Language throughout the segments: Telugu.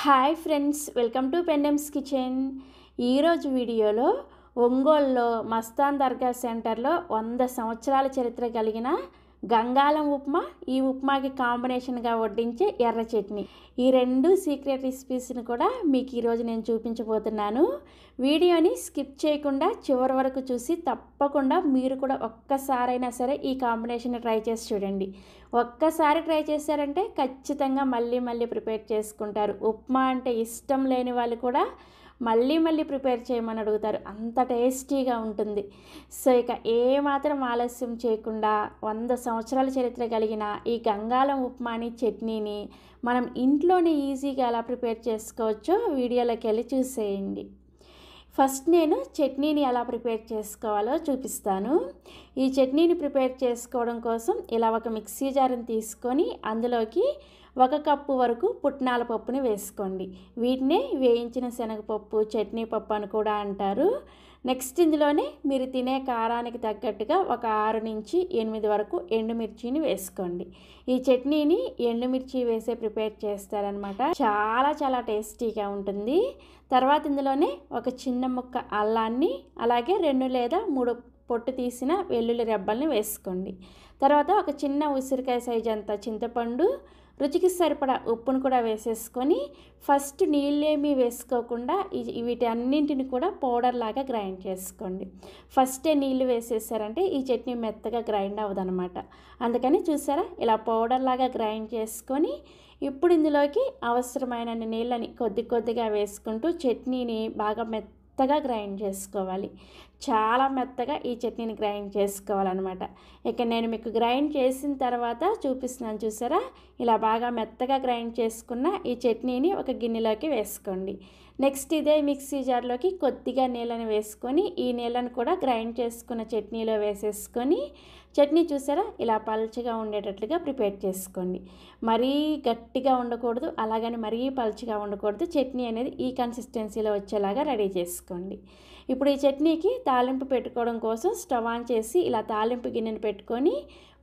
Hi friends, welcome to Pendems kitchen. ఈరోజు వీడియోలో ఒంగోలులో మస్తాన్ దర్గా సెంటర్లో 100 సంవత్సరాల చరిత్ర కలిగిన గంగాలం ఉప్మా, ఈ ఉప్మాకి కాంబినేషన్గా వడ్డించే ఎర్ర చట్నీ, ఈ రెండు సీక్రెట్ రెసిపీస్ని కూడా మీకు ఈరోజు నేను చూపించబోతున్నాను. వీడియోని స్కిప్ చేయకుండా చివరి వరకు చూసి తప్పకుండా మీరు కూడా ఒక్కసారైనా సరే ఈ కాంబినేషన్ ట్రై చేసి చూడండి. ఒక్కసారి ట్రై చేశారంటే ఖచ్చితంగా మళ్ళీ మళ్ళీ ప్రిపేర్ చేసుకుంటారు. ఉప్మా అంటే ఇష్టం లేని వాళ్ళు కూడా మళ్ళీ మళ్ళీ ప్రిపేర్ చేయమని అడుగుతారు, అంత టేస్టీగా ఉంటుంది. సో ఇక ఏమాత్రం ఆలస్యం చేయకుండా 100 సంవత్సరాల చరిత్ర కలిగిన ఈ గంగాలం ఉప్మాని, చట్నీని మనం ఇంట్లోనే ఈజీగా ఎలా ప్రిపేర్ చేసుకోవచ్చో వీడియోలోకి వెళ్ళి చూసేయండి. ఫస్ట్ నేను చట్నీని ఎలా ప్రిపేర్ చేసుకోవాలో చూపిస్తాను. ఈ చట్నీని ప్రిపేర్ చేసుకోవడం కోసం ఇలా ఒక మిక్సీ జార్ని తీసుకొని అందులోకి 1 కప్పు వరకు పుట్నాల పప్పుని వేసుకోండి. వీటినే వేయించిన శనగపప్పు, చట్నీ పప్పు అని కూడా అంటారు. నెక్స్ట్ ఇందులోనే మీరు తినే కారానికి తగ్గట్టుగా ఒక 6 నుంచి 8 వరకు ఎండుమిర్చిని వేసుకోండి. ఈ చట్నీని ఎండుమిర్చి వేసే ప్రిపేర్ చేస్తారనమాట. చాలా చాలా టేస్టీగా ఉంటుంది. తర్వాత ఇందులోనే ఒక చిన్న ముక్క అల్లాన్ని, అలాగే 2 లేదా 3 పొట్టు తీసిన వెల్లుల్లి రెబ్బల్ని వేసుకోండి. తర్వాత ఒక చిన్న ఉసిరికాయ సైజ్ అంత చింతపండు, రుచికి సరిపడా ఉప్పును కూడా వేసేసుకొని ఫస్ట్ నీళ్ళేమీ వేసుకోకుండా వీటన్నింటిని కూడా పౌడర్ లాగా గ్రైండ్ చేసుకోండి. ఫస్టే నీళ్ళు వేసేసారంటే ఈ చట్నీ మెత్తగా గ్రైండ్ అవ్వదనమాట. అందుకని చూసారా, ఇలా పౌడర్ లాగా గ్రైండ్ చేసుకొని ఇప్పుడు ఇందులోకి అవసరమైన నీళ్ళని కొద్ది కొద్దిగా వేసుకుంటూ చట్నీని బాగా మెత్తగా గ్రైండ్ చేసుకోవాలి. చాలా మెత్తగా ఈ చట్నీని గ్రైండ్ చేసుకోవాలన్నమాట. ఇక నేను మీకు గ్రైండ్ చేసిన తర్వాత చూపిస్తున్నాను, చూసారా, ఇలా బాగా మెత్తగా గ్రైండ్ చేసుకున్న ఈ చట్నీని ఒక గిన్నెలోకి వేసుకోండి. నెక్స్ట్ ఇదే మిక్సీ జార్లోకి కొద్దిగా నీళ్ళని వేసుకొని ఈ నీళ్ళని కూడా గ్రైండ్ చేసుకున్న చట్నీలో వేసేసుకొని చట్నీ చూసారా ఇలా పల్చగా ఉండేటట్లుగా ప్రిపేర్ చేసుకోండి. మరీ గట్టిగా ఉండకూడదు, అలాగని మరీ పల్చగా ఉండకూడదు. చట్నీ అనేది ఈ కన్సిస్టెన్సీలో వచ్చేలాగా రెడీ చేసుకోండి. ఇప్పుడు ఈ చట్నీకి తాలింపు పెట్టుకోవడం కోసం స్టవ్ ఆన్ చేసి ఇలా తాలింపు గిన్నెను పెట్టుకొని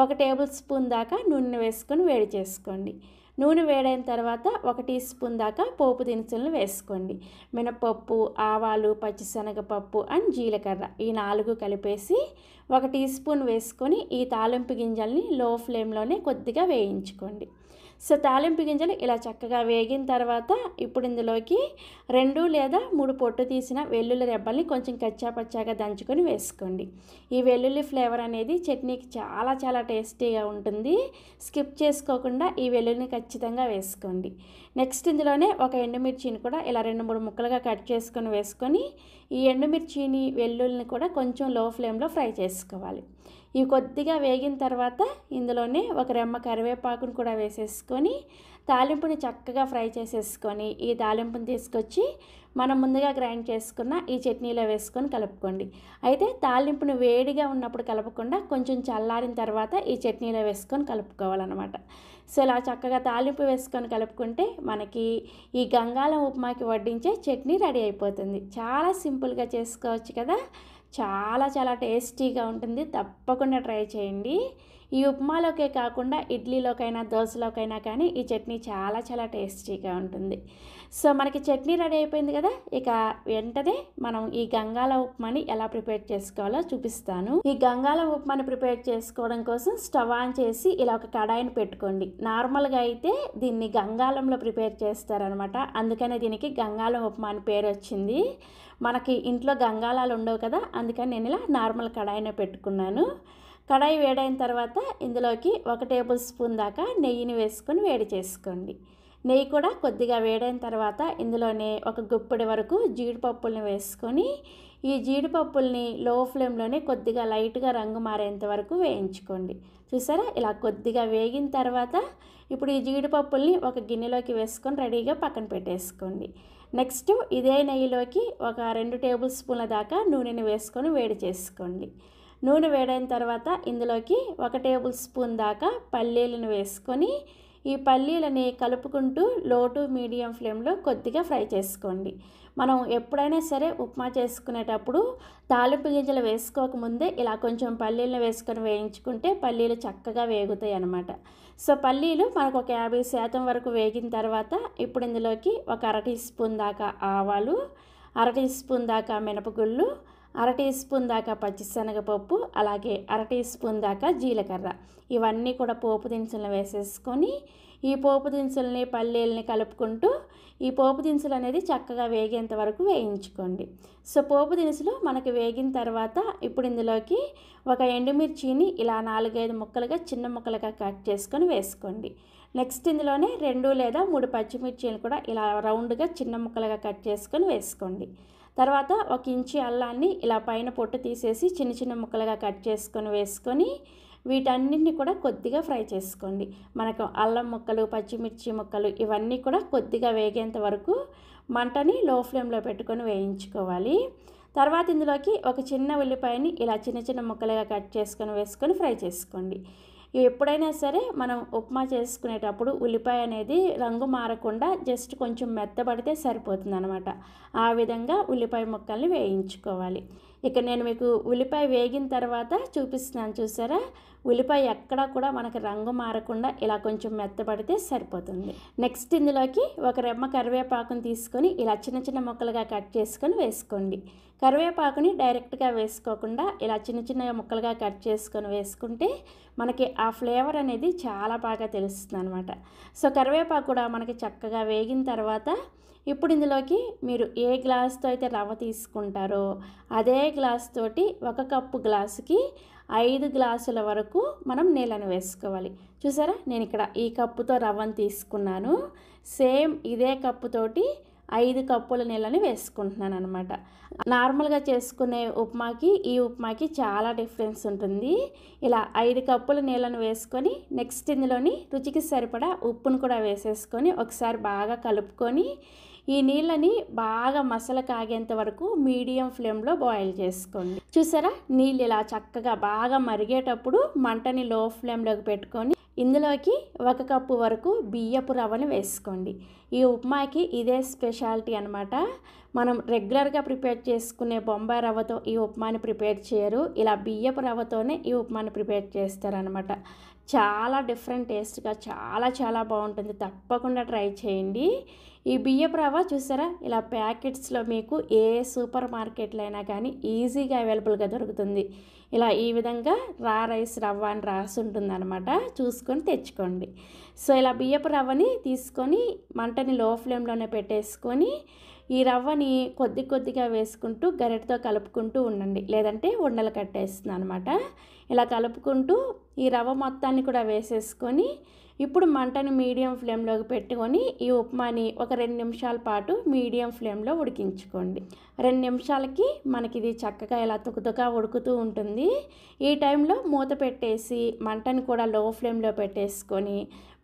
1 టేబుల్ స్పూన్ దాకా నూనె వేసుకొని వేడి చేసుకోండి. నూనె వేడైన తర్వాత 1 టీ స్పూన్ దాకా పోపు దినుసులను వేసుకోండి. మినపప్పు, ఆవాలు, పచ్చిశనగపప్పు అండ్ జీలకర్ర, ఈ 4 కలిపేసి 1 టీ స్పూన్ వేసుకొని ఈ తాలింపు గింజల్ని లో ఫ్లేమ్లోనే కొద్దిగా వేయించుకోండి. సో తాలింపు గింజలు ఇలా చక్కగా వేగిన తర్వాత ఇప్పుడు ఇందులోకి 2 లేదా 3 పొట్టు తీసిన వెల్లుల్లి రెబ్బల్ని కొంచెం కచ్చాపచ్చాగా దంచుకొని వేసుకోండి. ఈ వెల్లుల్లి ఫ్లేవర్ అనేది చట్నీకి చాలా చాలా టేస్టీగా ఉంటుంది. స్కిప్ చేసుకోకుండా ఈ వెల్లుల్లిని ఖచ్చితంగా వేసుకోండి. నెక్స్ట్ ఇందులోనే ఒక ఎండుమిర్చిని కూడా ఇలా 2-3 ముక్కలుగా కట్ చేసుకొని వేసుకొని ఈ ఎండుమిర్చిని, వెల్లుల్లిని కూడా కొంచెం లో ఫ్లేమ్లో ఫ్రై చేసుకోవాలి. ఇవి కొద్దిగా వేగిన తర్వాత ఇందులోనే ఒక రెమ్మ కరివేపాకును కూడా వేసేసుకొని తాలింపుని చక్కగా ఫ్రై చేసేసుకొని ఈ తాలింపుని తీసుకొచ్చి మనం ముందుగా గ్రైండ్ చేసుకున్న ఈ చట్నీలో వేసుకొని కలుపుకోండి. అయితే తాలింపుని వేడిగా ఉన్నప్పుడు కలపకుండా కొంచెం చల్లారిన తర్వాత ఈ చట్నీలో వేసుకొని కలుపుకోవాలన్నమాట. సో ఇలా చక్కగా తాలింపు వేసుకొని కలుపుకుంటే మనకి ఈ గంగాలం ఉప్మాకి వడ్డించే చట్నీ రెడీ అయిపోతుంది. చాలా సింపుల్గా చేసుకోవచ్చు కదా, చాలా చాలా టేస్టీగా ఉంటుంది. తప్పకుండా ట్రై చేయండి. ఈ ఉప్మాలోకే కాకుండా ఇడ్లీలోకైనా, దోశలోకైనా కానీ ఈ చట్నీ చాలా చాలా టేస్టీగా ఉంటుంది. సో మనకి చట్నీ రెడీ అయిపోయింది కదా, ఇక వెంటనే మనం ఈ గంగాలం ఉప్మాని ఎలా ప్రిపేర్ చేసుకోవాలో చూపిస్తాను. ఈ గంగాలం ఉప్మాని ప్రిపేర్ చేసుకోవడం కోసం స్టవ్ ఆన్ చేసి ఇలా ఒక కడాయిని పెట్టుకోండి. నార్మల్గా అయితే దీన్ని గంగాలంలో ప్రిపేర్ చేస్తారనమాట, అందుకనే దీనికి గంగాలం ఉప్మా అని పేరు వచ్చింది. మనకి ఇంట్లో గంగాలాలు ఉండవు కదా, అందుకని నేను ఇలా నార్మల్ కడాయినే పెట్టుకున్నాను. కడాయి వేడైన తర్వాత ఇందులోకి 1 టేబుల్ స్పూన్ దాకా నెయ్యిని వేసుకొని వేడి చేసుకోండి. నెయ్యి కూడా కొద్దిగా వేడైన తర్వాత ఇందులోనే ఒక గుప్పెడి వరకు జీడిపప్పుల్ని వేసుకొని ఈ జీడిపప్పుల్ని లో ఫ్లేమ్లోనే కొద్దిగా లైట్గా రంగు మారేంత వరకు వేయించుకోండి. చూసారా, ఇలా కొద్దిగా వేగిన తర్వాత ఇప్పుడు ఈ జీడిపప్పుల్ని ఒక గిన్నెలోకి వేసుకొని రెడీగా పక్కన పెట్టేసుకోండి. నెక్స్ట్ ఇదే నెయ్యిలోకి ఒక 2 టేబుల్ స్పూన్ల దాకా నూనెని వేసుకొని వేడి చేసుకోండి. నూనె వేడైన తర్వాత ఇందులోకి 1 టేబుల్ స్పూన్ దాకా పల్లీలను వేసుకొని ఈ పల్లీలని కలుపుకుంటూ లో టు మీడియం ఫ్లేమ్లో కొద్దిగా ఫ్రై చేసుకోండి. మనం ఎప్పుడైనా సరే ఉప్మా చేసుకునేటప్పుడు తాలింపు గింజలు వేసుకోకముందే ఇలా కొంచెం పల్లీలను వేసుకొని వేయించుకుంటే పల్లీలు చక్కగా వేగుతాయి అన్నమాట. సో పల్లీలు మనకు ఒక 50% వరకు వేగిన తర్వాత ఇప్పుడు ఇందులోకి ఒక అర టీ స్పూన్ దాకా ఆవాలు, అర టీ స్పూన్ దాకా మినపగుళ్ళు, అర టీ స్పూన్ దాకా పచ్చిశనగపప్పు, అలాగే అర టీ స్పూన్ దాకా జీలకర్ర, ఇవన్నీ కూడా పోపు దినుసులను వేసేసుకొని ఈ పోపు దినుసులని పల్లీలని కలుపుకుంటూ ఈ పోపు దినుసులు అనేది చక్కగా వేగేంత వరకు వేయించుకోండి. సో పోపు దినుసులు మనకి వేగిన తర్వాత ఇప్పుడు ఇందులోకి ఒక ఎండుమిర్చిని ఇలా 4-5 ముక్కలుగా చిన్న ముక్కలుగా కట్ చేసుకొని వేసుకోండి. నెక్స్ట్ ఇందులోనే 2 లేదా 3 పచ్చిమిర్చిని కూడా ఇలా రౌండ్గా చిన్న ముక్కలుగా కట్ చేసుకొని వేసుకోండి. తర్వాత 1 ఇంచు అల్లాన్ని ఇలా పైన పొట్టు తీసేసి చిన్న చిన్న ముక్కలుగా కట్ చేసుకొని వేసుకొని వీటన్నిటిని కూడా కొద్దిగా ఫ్రై చేసుకోండి. మనకు అల్లం ముక్కలు, పచ్చిమిర్చి ముక్కలు ఇవన్నీ కూడా కొద్దిగా వేగేంత వరకు మంటని లో ఫ్లేమ్లో పెట్టుకొని వేయించుకోవాలి. తర్వాత ఇందులోకి ఒక చిన్న ఉల్లిపాయని ఇలా చిన్న చిన్న ముక్కలుగా కట్ చేసుకొని వేసుకొని ఫ్రై చేసుకోండి. ఎప్పుడైనా సరే మనం ఉప్మా చేసుకునేటప్పుడు ఉల్లిపాయ అనేది రంగు మారకుండా జస్ట్ కొంచెం మెత్తబడితే సరిపోతుంది అనమాట. ఆ విధంగా ఉల్లిపాయ ముక్కల్ని వేయించుకోవాలి. ఇక నేను మీకు ఉల్లిపాయ వేగిన తర్వాత చూపిస్తున్నాను చూసారా, ఉల్లిపాయ ఎక్కడా కూడా మనకి రంగు మారకుండా ఇలా కొంచెం మెత్తబడితే సరిపోతుంది. నెక్స్ట్ ఇందులోకి ఒక రెమ్మ కరివేపాకుని తీసుకొని ఇలా చిన్న చిన్న ముక్కలుగా కట్ చేసుకొని వేసుకోండి. కరివేపాకుని డైరెక్ట్గా వేసుకోకుండా ఇలా చిన్న చిన్న ముక్కలుగా కట్ చేసుకొని వేసుకుంటే మనకి ఆ ఫ్లేవర్ అనేది చాలా బాగా తెలుస్తుంది అనమాట. సో కరివేపాకు కూడా మనకి చక్కగా వేగిన తర్వాత ఇప్పుడు ఇందులోకి మీరు ఏ గ్లాస్తో అయితే రవ్వ తీసుకుంటారో అదే గ్లాస్ తోటి 1 కప్పు గ్లాసుకి 5 గ్లాసుల వరకు మనం నీళ్ళని వేసుకోవాలి. చూసారా, నేను ఇక్కడ ఈ కప్పుతో రవ్వను తీసుకున్నాను. సేమ్ ఇదే కప్పుతోటి 5 కప్పుల నీళ్ళని వేసుకుంటున్నాను అనమాట. నార్మల్గా చేసుకునే ఉప్మాకి ఈ ఉప్మాకి చాలా డిఫరెన్స్ ఉంటుంది. ఇలా 5 కప్పుల నీళ్ళను వేసుకొని నెక్స్ట్ ఇందులోని రుచికి సరిపడా ఉప్పును కూడా వేసేసుకొని ఒకసారి బాగా కలుపుకొని ఈ నీళ్ళని బాగా మసల కాగేంత వరకు మీడియం ఫ్లేమ్లో బాయిల్ చేసుకోండి. చూసారా, నీళ్ళు ఇలా చక్కగా బాగా మరిగేటప్పుడు మంటని లో ఫ్లేమ్లోకి పెట్టుకొని ఇందులోకి 1 కప్పు వరకు బియ్యపు రవ్వను వేసుకోండి. ఈ ఉప్మాకి ఇదే స్పెషాలిటీ అనమాట. మనం రెగ్యులర్గా ప్రిపేర్ చేసుకునే బొంబాయి రవ్వతో ఈ ఉప్మాని ప్రిపేర్ చేయరు. ఇలా బియ్యపు రవ్వతోనే ఈ ఉప్మాని ప్రిపేర్ చేస్తారనమాట. చాలా డిఫరెంట్ టేస్ట్గా చాలా బాగుంటుంది. తప్పకుండా ట్రై చేయండి. ఈ బియ్యపు రవ్వ చూసారా, ఇలా ప్యాకెట్స్లో మీకు ఏ సూపర్ మార్కెట్లో అయినా కానీ ఈజీగా అవైలబుల్గా దొరుకుతుంది. ఇలా ఈ విధంగా రా రైస్ రవ్వ అని రాసి ఉంటుంది అనమాట, చూసుకొని తెచ్చుకోండి. సో ఇలా బియ్యపు రవ్వని తీసుకొని మంటని లో ఫ్లేమ్లోనే పెట్టేసుకొని ఈ రవ్వని కొద్దిగా వేసుకుంటూ గరిటెతో కలుపుకుంటూ ఉండండి, లేదంటే ఉండలు కట్టేస్తుంది అనమాట. ఇలా కలుపుకుంటూ ఈ రవ్వ మొత్తాన్ని కూడా వేసేసుకొని ఇప్పుడు మంటని మీడియం ఫ్లేమ్లోకి పెట్టుకొని ఈ ఉప్మాని ఒక 2 నిమిషాల పాటు మీడియం ఫ్లేమ్లో ఉడికించుకోండి. 2 నిమిషాలకి మనకి ఇది చక్కగా ఇలా తుకుతుగా ఉడుకుతూ ఉంటుంది. ఈ టైంలో మూత పెట్టేసి మంటని కూడా లో ఫ్లేమ్లో పెట్టేసుకొని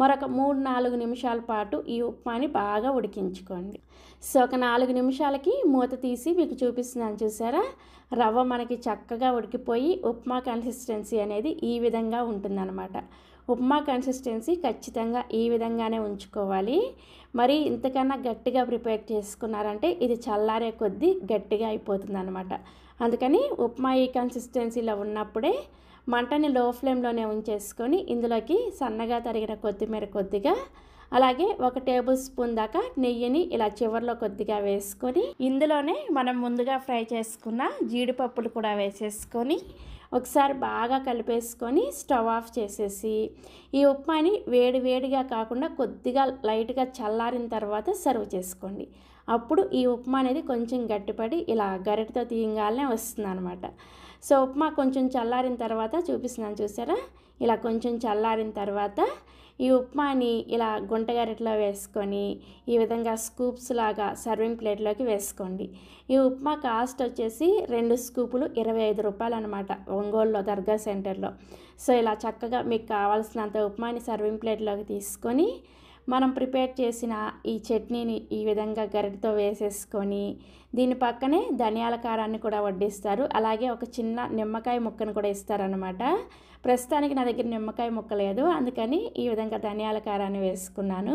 మరొక 3-4 నిమిషాల పాటు ఈ ఉప్మాని బాగా ఉడికించుకోండి. సో ఒక 4 నిమిషాలకి మూత తీసి మీకు చూపిస్తున్నాను చూసారా, రవ్వ మనకి చక్కగా ఉడికిపోయి ఉప్మా కన్సిస్టెన్సీ అనేది ఈ విధంగా ఉంటుందన్నమాట. ఉప్మా కన్సిస్టెన్సీ ఖచ్చితంగా ఈ విధంగానే ఉంచుకోవాలి. మరి ఇంతకన్నా గట్టిగా ప్రిపేర్ చేసుకున్నారంటే ఇది చల్లారే కొద్దీ గట్టిగా అయిపోతుంది అనమాట. అందుకని ఉప్మా ఈ కన్సిస్టెన్సీలో ఉన్నప్పుడే మంటని లో ఫ్లేమ్లోనే ఉంచేసుకొని ఇందులోకి సన్నగా తరిగిన కొత్తిమీర కొద్దిగా, అలాగే 1 టేబుల్ స్పూన్ దాకా నెయ్యిని ఇలా చివర్లో కొద్దిగా వేసుకొని ఇందులోనే మనం ముందుగా ఫ్రై చేసుకున్న జీడిపప్పులు కూడా వేసేసుకొని ఒకసారి బాగా కలిపేసుకొని స్టవ్ ఆఫ్ చేసేసి ఈ ఉప్మాని వేడిగా కాకుండా కొద్దిగా లైట్గా చల్లారిన తర్వాత సర్వ్ చేసుకోండి. అప్పుడు ఈ ఉప్మా అనేది కొంచెం గట్టిపడి ఇలా గరిటెతో తీయగానే వస్తుంది అనమాట. సో ఉప్మా కొంచెం చల్లారిన తర్వాత చూపిస్తున్నాను చూసారా, ఇలా కొంచెం చల్లారిన తర్వాత ఈ ఉప్మాని ఇలా గుంటగరిటెలో వేసుకొని ఈ విధంగా స్కూప్స్ లాగా సర్వింగ్ ప్లేట్లోకి వేసుకోండి. ఈ ఉప్మా కాస్ట్ వచ్చేసి 2 స్కూపులు 25 రూపాయలు అనమాట ఒంగోలులో దర్గా సెంటర్లో. సో ఇలా చక్కగా మీకు కావాల్సినంత ఉప్మాని సర్వింగ్ ప్లేట్లోకి తీసుకొని మనం ప్రిపేర్ చేసిన ఈ చట్నీని ఈ విధంగా గరిటతో వేసేసుకొని దీని పక్కనే ధనియాల కారాన్ని కూడా వడ్డిస్తారు. అలాగే ఒక చిన్న నిమ్మకాయ ముక్కను కూడా ఇస్తారనమాట. ప్రస్తుతానికి నా దగ్గర నిమ్మకాయ ముక్క లేదు, అందుకని ఈ విధంగా ధనియాల కారాన్ని వేసుకున్నాను.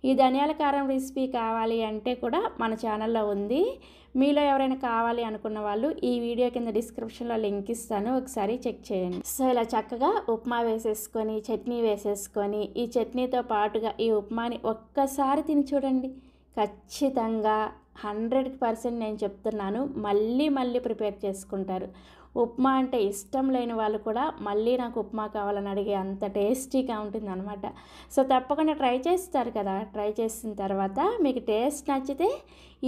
ఈ ధనియాల కారం రెసిపీ కావాలి అంటే కూడా మన ఛానల్లో ఉంది. మీలో ఎవరైనా కావాలి అనుకున్న వాళ్ళు ఈ వీడియో కింద డిస్క్రిప్షన్లో లింక్ ఇస్తాను, ఒకసారి చెక్ చేయండి. సో ఇలా చక్కగా ఉప్మా వేసేసుకొని చట్నీ వేసేసుకొని ఈ చట్నీతో పాటుగా ఈ ఉప్మాని ఒక్కసారి తిని చూడండి. ఖచ్చితంగా 100% నేను చెప్తున్నాను, మళ్ళీ మళ్ళీ ప్రిపేర్ చేసుకుంటారు. ఉప్మా అంటే ఇష్టం లేని వాళ్ళు కూడా మళ్ళీ నాకు ఉప్మా కావాలని అడిగే అంత టేస్టీగా ఉంటుందన్నమాట. సో తప్పకుండా ట్రై చేస్తారు కదా. ట్రై చేసిన తర్వాత మీకు టేస్ట్ నచ్చితే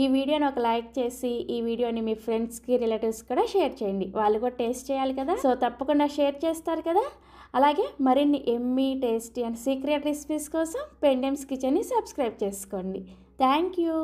ఈ వీడియోని ఒక లైక్ చేసి ఈ వీడియోని మీ ఫ్రెండ్స్కి రిలేటివ్స్ కూడా షేర్ చేయండి. వాళ్ళు కూడా టేస్ట్ చేయాలి కదా. సో తప్పకుండా షేర్ చేస్తారు కదా. అలాగే మరిన్ని Emmy tasty and secret recipes కోసం పెండెమ్స్ కిచెన్ని సబ్స్క్రైబ్ చేసుకోండి. Thank you.